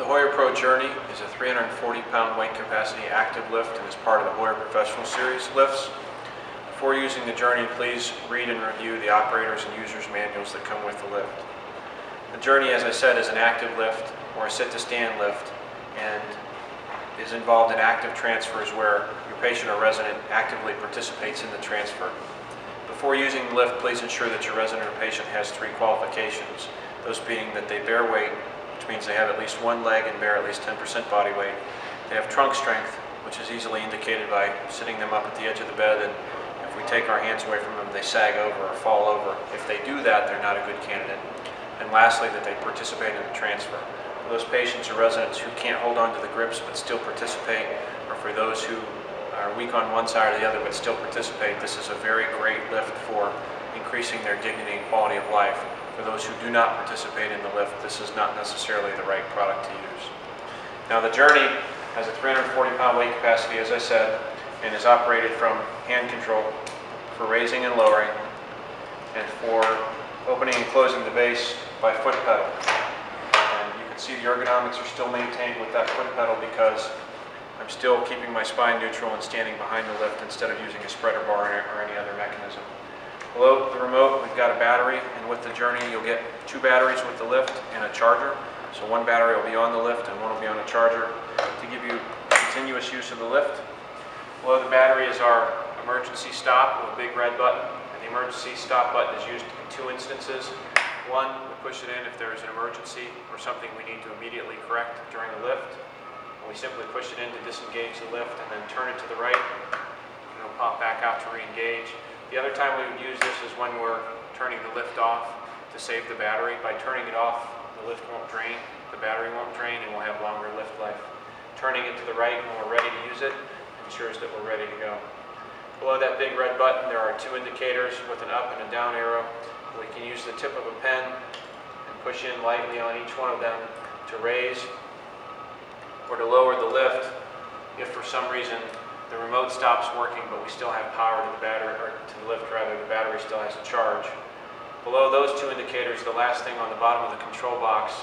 The Hoyer Pro Journey is a 340-pound weight capacity active lift and is part of the Hoyer Professional Series lifts. Before using the Journey, please read and review the operators and users manuals that come with the lift. The Journey, as I said, is an active lift or a sit-to-stand lift and is involved in active transfers where your patient or resident actively participates in the transfer. Before using the lift, please ensure that your resident or patient has three qualifications, those being that they bear weight, which means they have at least one leg and bear at least 10% body weight. They have trunk strength, which is easily indicated by sitting them up at the edge of the bed, and if we take our hands away from them, they sag over or fall over. If they do that, they're not a good candidate. And lastly, that they participate in the transfer. For those patients or residents who can't hold on to the grips but still participate, or for those who are weak on one side or the other but still participate, this is a very great lift for increasing their dignity and quality of life. For those who do not participate in the lift, this is not necessarily the right product to use. Now, the Journey has a 340-pound weight capacity, as I said, and is operated from hand control for raising and lowering, and for opening and closing the base by foot pedal. And you can see the ergonomics are still maintained with that foot pedal because I'm still keeping my spine neutral and standing behind the lift instead of using a spreader bar or any other mechanism. Below the remote, we've got a battery, and with the Journey, you'll get two batteries with the lift and a charger. So one battery will be on the lift and one will be on a charger to give you continuous use of the lift. Below the battery is our emergency stop with a big red button. And the emergency stop button is used in two instances. One, we push it in if there is an emergency or something we need to immediately correct during the lift. And we simply push it in to disengage the lift and then turn it to the right, and it'll pop back out to re-engage. The other time we would use this is when we're turning the lift off to save the battery. By turning it off, the lift won't drain, the battery won't drain, and we'll have longer lift life. Turning it to the right when we're ready to use it ensures that we're ready to go. Below that big red button, there are two indicators with an up and a down arrow. We can use the tip of a pen and push in lightly on each one of them to raise or to lower the lift if for some reason the remote stops working, but we still have power to the battery, or to the lift rather, the battery still has a charge. Below those two indicators, the last thing on the bottom of the control box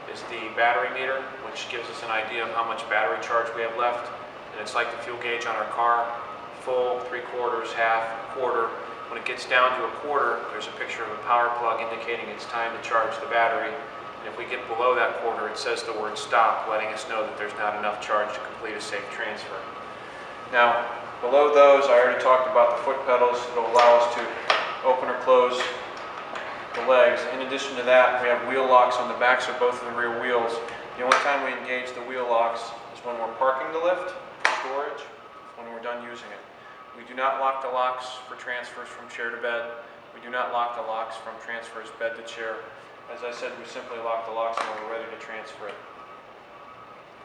is the battery meter, which gives us an idea of how much battery charge we have left. And it's like the fuel gauge on our car, full, 3/4, half, quarter. When it gets down to a quarter, there's a picture of a power plug indicating it's time to charge the battery. And if we get below that quarter, it says the word stop, letting us know that there's not enough charge to complete a safe transfer. Now, below those, I already talked about the foot pedals that will allow us to open or close the legs. In addition to that, we have wheel locks on the backs of both of the rear wheels. The only time we engage the wheel locks is when we're parking the lift for storage, when we're done using it. We do not lock the locks for transfers from chair to bed. We do not lock the locks from transfers bed to chair. As I said, we simply lock the locks when we're ready to transfer it.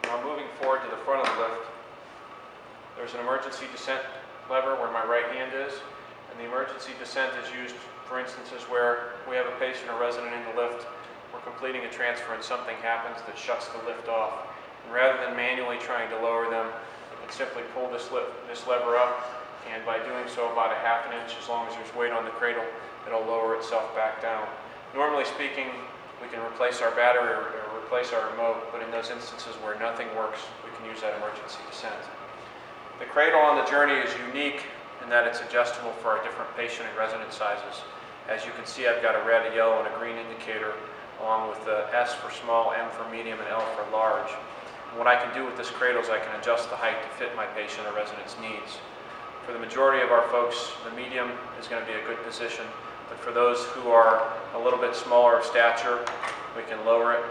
Now, moving forward to the front of the lift, there's an emergency descent lever where my right hand is, and the emergency descent is used for instances where we have a patient or resident in the lift, we're completing a transfer and something happens that shuts the lift off. And rather than manually trying to lower them, we can simply pull this lever up, and by doing so about a ½ inch, as long as there's weight on the cradle, it'll lower itself back down. Normally speaking, we can replace our battery or replace our remote, but in those instances where nothing works, we can use that emergency descent. The cradle on the Journey is unique in that it's adjustable for our different patient and resident sizes. As you can see, I've got a red, a yellow, and a green indicator, along with the S for small, M for medium, and L for large. And what I can do with this cradle is I can adjust the height to fit my patient or resident's needs. For the majority of our folks, the medium is going to be a good position, but for those who are a little bit smaller of stature, we can lower it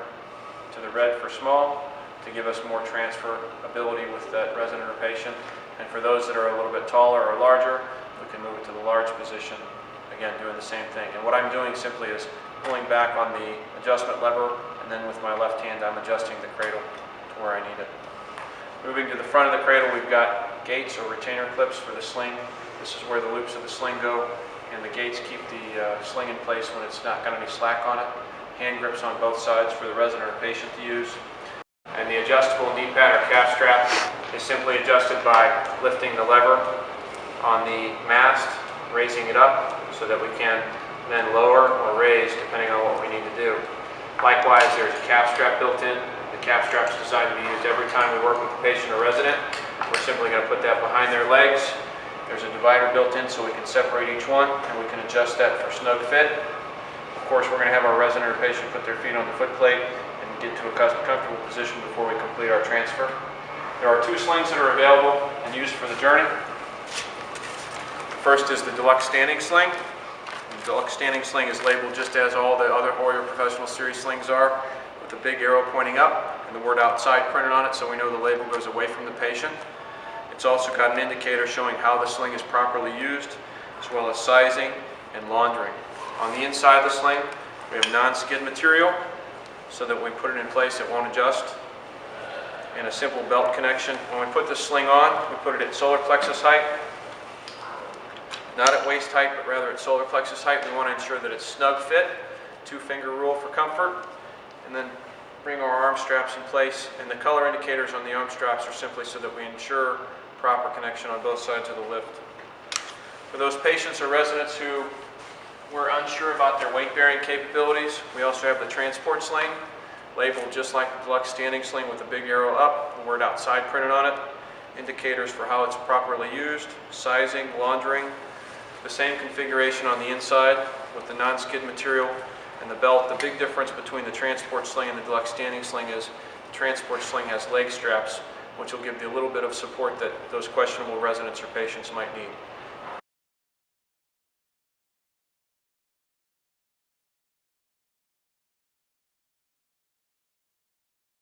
to the red for small to give us more transfer ability with that resident or patient. And for those that are a little bit taller or larger, we can move it to the large position, again doing the same thing. And what I'm doing simply is pulling back on the adjustment lever, and then with my left hand I'm adjusting the cradle to where I need it. Moving to the front of the cradle, we've got gates or retainer clips for the sling. This is where the loops of the sling go, and the gates keep the sling in place when it's not got any slack on it. Hand grips on both sides for the resident or patient to use. And the adjustable knee pad or calf strap is simply adjusted by lifting the lever on the mast, raising it up so that we can then lower or raise depending on what we need to do. Likewise, there's a calf strap built in. The The cap strap is designed to be used every time we work with a patient or resident. We're simply going to put that behind their legs. There's a divider built in so we can separate each one, and we can adjust that for snug fit. Of course, we're going to have our resident or patient put their feet on the foot plate and get to a comfortable position before we complete our transfer. There are 2 slings that are available and used for the journey. First is the Deluxe Standing Sling. The Deluxe Standing Sling is labeled just as all the other Hoyer Professional Series slings are, with a big arrow pointing up and the word outside printed on it so we know the label goes away from the patient. It's also got an indicator showing how the sling is properly used, as well as sizing and laundering. On the inside of the sling, we have non-skid material so that when we put it in place it won't adjust, and a simple belt connection. When we put this sling on, we put it at solar plexus height, not at waist height, but rather at solar plexus height. We want to ensure that it's snug fit, 2-finger rule for comfort, and then bring our arm straps in place. And the color indicators on the arm straps are simply so that we ensure proper connection on both sides of the lift. For those patients or residents who were unsure about their weight-bearing capabilities, we also have the transport sling, labeled just like the Deluxe Standing Sling with a big arrow up, the word outside printed on it, indicators for how it's properly used, sizing, laundering, the same configuration on the inside with the non-skid material and the belt. The big difference between the transport sling and the Deluxe Standing Sling is the transport sling has leg straps, which will give you a little bit of support that those questionable residents or patients might need.